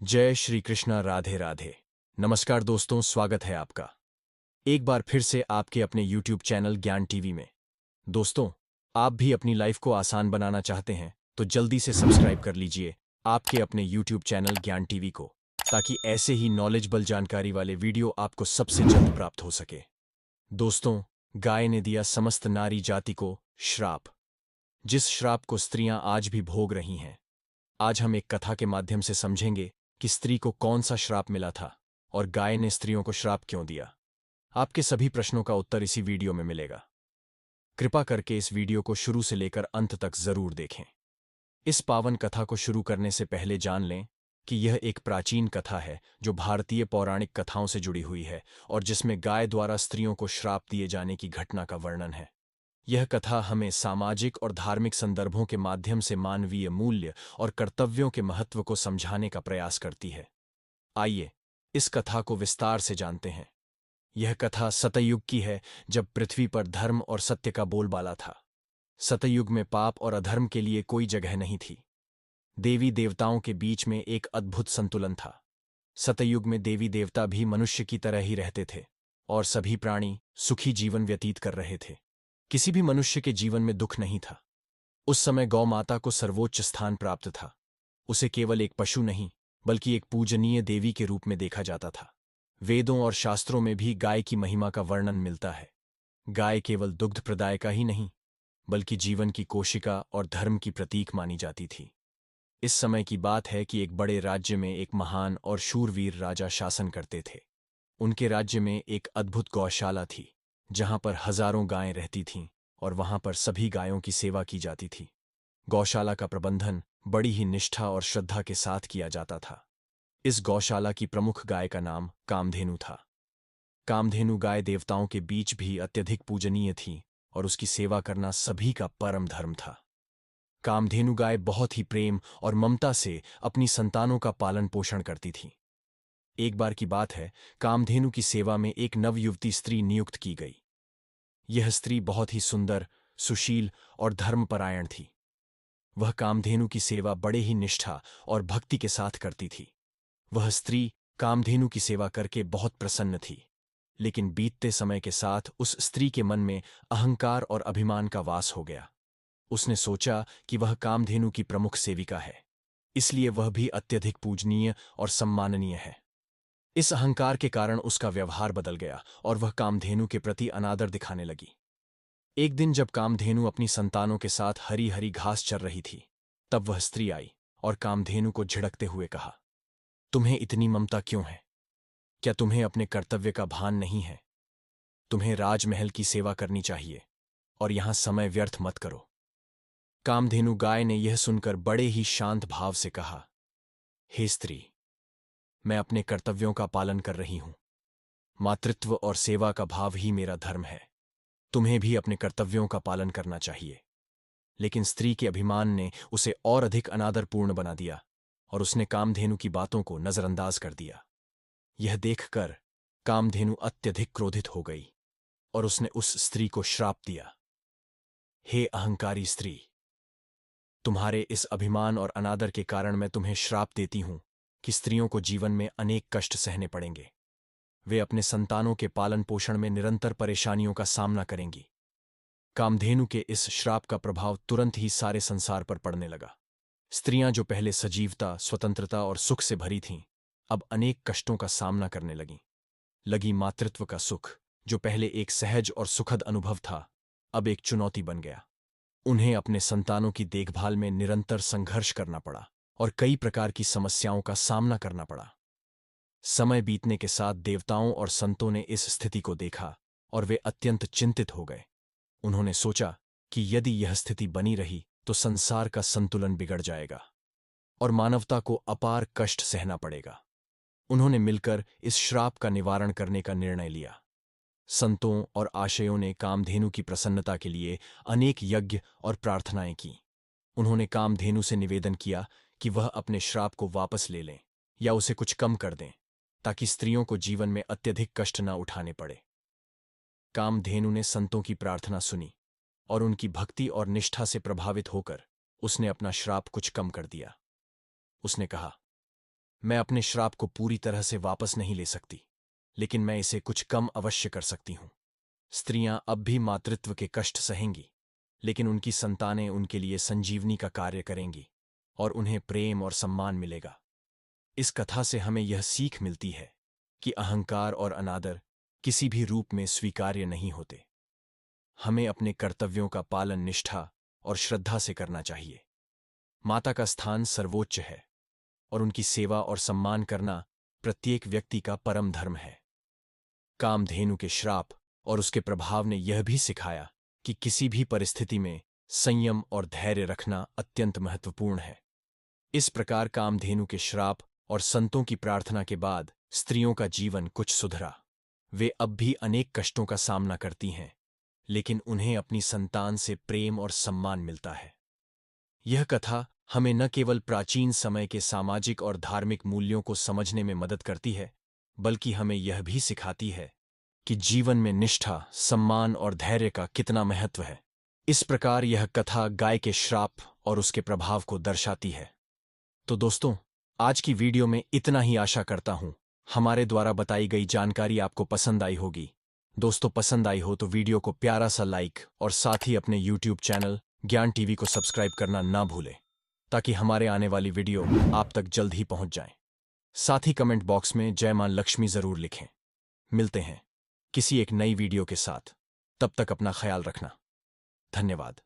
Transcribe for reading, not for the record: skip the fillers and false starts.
जय श्री कृष्णा। राधे राधे। नमस्कार दोस्तों, स्वागत है आपका एक बार फिर से आपके अपने YouTube चैनल ज्ञान टीवी में। दोस्तों, आप भी अपनी लाइफ को आसान बनाना चाहते हैं तो जल्दी से सब्सक्राइब कर लीजिए आपके अपने YouTube चैनल ज्ञान टीवी को, ताकि ऐसे ही नॉलेजेबल जानकारी वाले वीडियो आपको सबसे जल्द प्राप्त हो सके। दोस्तों, गाय ने दिया समस्त नारी जाति को श्राप, जिस श्राप को स्त्रियां आज भी भोग रही हैं। आज हम एक कथा के माध्यम से समझेंगे कि स्त्री को कौन सा श्राप मिला था और गाय ने स्त्रियों को श्राप क्यों दिया। आपके सभी प्रश्नों का उत्तर इसी वीडियो में मिलेगा। कृपा करके इस वीडियो को शुरू से लेकर अंत तक जरूर देखें। इस पावन कथा को शुरू करने से पहले जान लें कि यह एक प्राचीन कथा है जो भारतीय पौराणिक कथाओं से जुड़ी हुई है और जिसमें गाय द्वारा स्त्रियों को श्राप दिए जाने की घटना का वर्णन है। यह कथा हमें सामाजिक और धार्मिक संदर्भों के माध्यम से मानवीय मूल्य और कर्तव्यों के महत्व को समझाने का प्रयास करती है। आइए इस कथा को विस्तार से जानते हैं। यह कथा सतयुग की है, जब पृथ्वी पर धर्म और सत्य का बोलबाला था। सतयुग में पाप और अधर्म के लिए कोई जगह नहीं थी। देवी देवताओं के बीच में एक अद्भुत संतुलन था। सतयुग में देवी देवता भी मनुष्य की तरह ही रहते थे और सभी प्राणी सुखी जीवन व्यतीत कर रहे थे। किसी भी मनुष्य के जीवन में दुख नहीं था। उस समय गौ माता को सर्वोच्च स्थान प्राप्त था। उसे केवल एक पशु नहीं, बल्कि एक पूजनीय देवी के रूप में देखा जाता था। वेदों और शास्त्रों में भी गाय की महिमा का वर्णन मिलता है। गाय केवल दुग्ध प्रदायका ही नहीं, बल्कि जीवन की कोशिका और धर्म की प्रतीक मानी जाती थी। इस समय की बात है कि एक बड़े राज्य में एक महान और शूरवीर राजा शासन करते थे। उनके राज्य में एक अद्भुत गौशाला थी, जहां पर हजारों गायें रहती थीं और वहां पर सभी गायों की सेवा की जाती थी। गौशाला का प्रबंधन बड़ी ही निष्ठा और श्रद्धा के साथ किया जाता था। इस गौशाला की प्रमुख गाय का नाम कामधेनु था। कामधेनु गाय देवताओं के बीच भी अत्यधिक पूजनीय थी और उसकी सेवा करना सभी का परम धर्म था। कामधेनु गाय बहुत ही प्रेम और ममता से अपनी संतानों का पालन पोषण करती थी। एक बार की बात है, कामधेनु की सेवा में एक नवयुवती स्त्री नियुक्त की गई। यह स्त्री बहुत ही सुंदर, सुशील और धर्मपरायण थी। वह कामधेनु की सेवा बड़े ही निष्ठा और भक्ति के साथ करती थी। वह स्त्री कामधेनु की सेवा करके बहुत प्रसन्न थी, लेकिन बीतते समय के साथ उस स्त्री के मन में अहंकार और अभिमान का वास हो गया। उसने सोचा कि वह कामधेनु की प्रमुख सेविका है, इसलिए वह भी अत्यधिक पूजनीय और सम्माननीय है। इस अहंकार के कारण उसका व्यवहार बदल गया और वह कामधेनु के प्रति अनादर दिखाने लगी। एक दिन जब कामधेनु अपनी संतानों के साथ हरी हरी घास चर रही थी, तब वह स्त्री आई और कामधेनु को झिड़कते हुए कहा, तुम्हें इतनी ममता क्यों है? क्या तुम्हें अपने कर्तव्य का भान नहीं है? तुम्हें राजमहल की सेवा करनी चाहिए और यहां समय व्यर्थ मत करो। कामधेनु गाय ने यह सुनकर बड़े ही शांत भाव से कहा, हे स्त्री, मैं अपने कर्तव्यों का पालन कर रही हूं। मातृत्व और सेवा का भाव ही मेरा धर्म है। तुम्हें भी अपने कर्तव्यों का पालन करना चाहिए। लेकिन स्त्री के अभिमान ने उसे और अधिक अनादरपूर्ण बना दिया और उसने कामधेनु की बातों को नजरअंदाज कर दिया। यह देखकर कामधेनु अत्यधिक क्रोधित हो गई और उसने उस स्त्री को श्राप दिया, हे अहंकारी स्त्री, तुम्हारे इस अभिमान और अनादर के कारण मैं तुम्हें श्राप देती हूं कि स्त्रियों को जीवन में अनेक कष्ट सहने पड़ेंगे। वे अपने संतानों के पालन पोषण में निरंतर परेशानियों का सामना करेंगी। कामधेनु के इस श्राप का प्रभाव तुरंत ही सारे संसार पर पड़ने लगा। स्त्रियां जो पहले सजीवता, स्वतंत्रता और सुख से भरी थीं, अब अनेक कष्टों का सामना करने लगी मातृत्व का सुख, जो पहले एक सहज और सुखद अनुभव था, अब एक चुनौती बन गया। उन्हें अपने संतानों की देखभाल में निरंतर संघर्ष करना पड़ा और कई प्रकार की समस्याओं का सामना करना पड़ा। समय बीतने के साथ देवताओं और संतों ने इस स्थिति को देखा और वे अत्यंत चिंतित हो गए। उन्होंने सोचा कि यदि यह स्थिति बनी रही तो संसार का संतुलन बिगड़ जाएगा और मानवता को अपार कष्ट सहना पड़ेगा। उन्होंने मिलकर इस श्राप का निवारण करने का निर्णय लिया। संतों और आशयों ने कामधेनु की प्रसन्नता के लिए अनेक यज्ञ और प्रार्थनाएं की। उन्होंने कामधेनु से निवेदन किया कि वह अपने श्राप को वापस ले लें या उसे कुछ कम कर दें, ताकि स्त्रियों को जीवन में अत्यधिक कष्ट न उठाने पड़े। कामधेनु ने संतों की प्रार्थना सुनी और उनकी भक्ति और निष्ठा से प्रभावित होकर उसने अपना श्राप कुछ कम कर दिया। उसने कहा, मैं अपने श्राप को पूरी तरह से वापस नहीं ले सकती, लेकिन मैं इसे कुछ कम अवश्य कर सकती हूँ। स्त्रियां अब भी मातृत्व के कष्ट सहेंगी, लेकिन उनकी संतानें उनके लिए संजीवनी का कार्य करेंगी और उन्हें प्रेम और सम्मान मिलेगा। इस कथा से हमें यह सीख मिलती है कि अहंकार और अनादर किसी भी रूप में स्वीकार्य नहीं होते। हमें अपने कर्तव्यों का पालन निष्ठा और श्रद्धा से करना चाहिए। माता का स्थान सर्वोच्च है और उनकी सेवा और सम्मान करना प्रत्येक व्यक्ति का परम धर्म है। कामधेनु के श्राप और उसके प्रभाव ने यह भी सिखाया कि किसी भी परिस्थिति में संयम और धैर्य रखना अत्यंत महत्वपूर्ण है। इस प्रकार कामधेनु के श्राप और संतों की प्रार्थना के बाद स्त्रियों का जीवन कुछ सुधरा। वे अब भी अनेक कष्टों का सामना करती हैं, लेकिन उन्हें अपनी संतान से प्रेम और सम्मान मिलता है। यह कथा हमें न केवल प्राचीन समय के सामाजिक और धार्मिक मूल्यों को समझने में मदद करती है, बल्कि हमें यह भी सिखाती है कि जीवन में निष्ठा, सम्मान और धैर्य का कितना महत्व है। इस प्रकार यह कथा गाय के श्राप और उसके प्रभाव को दर्शाती है। तो दोस्तों, आज की वीडियो में इतना ही। आशा करता हूं हमारे द्वारा बताई गई जानकारी आपको पसंद आई होगी। दोस्तों, पसंद आई हो तो वीडियो को प्यारा सा लाइक और साथ ही अपने YouTube चैनल ज्ञान टीवी को सब्सक्राइब करना ना भूलें, ताकि हमारे आने वाली वीडियो आप तक जल्द ही पहुंच जाए। साथ ही कमेंट बॉक्स में जय मां लक्ष्मी जरूर लिखें। मिलते हैं किसी एक नई वीडियो के साथ। तब तक अपना ख्याल रखना। धन्यवाद।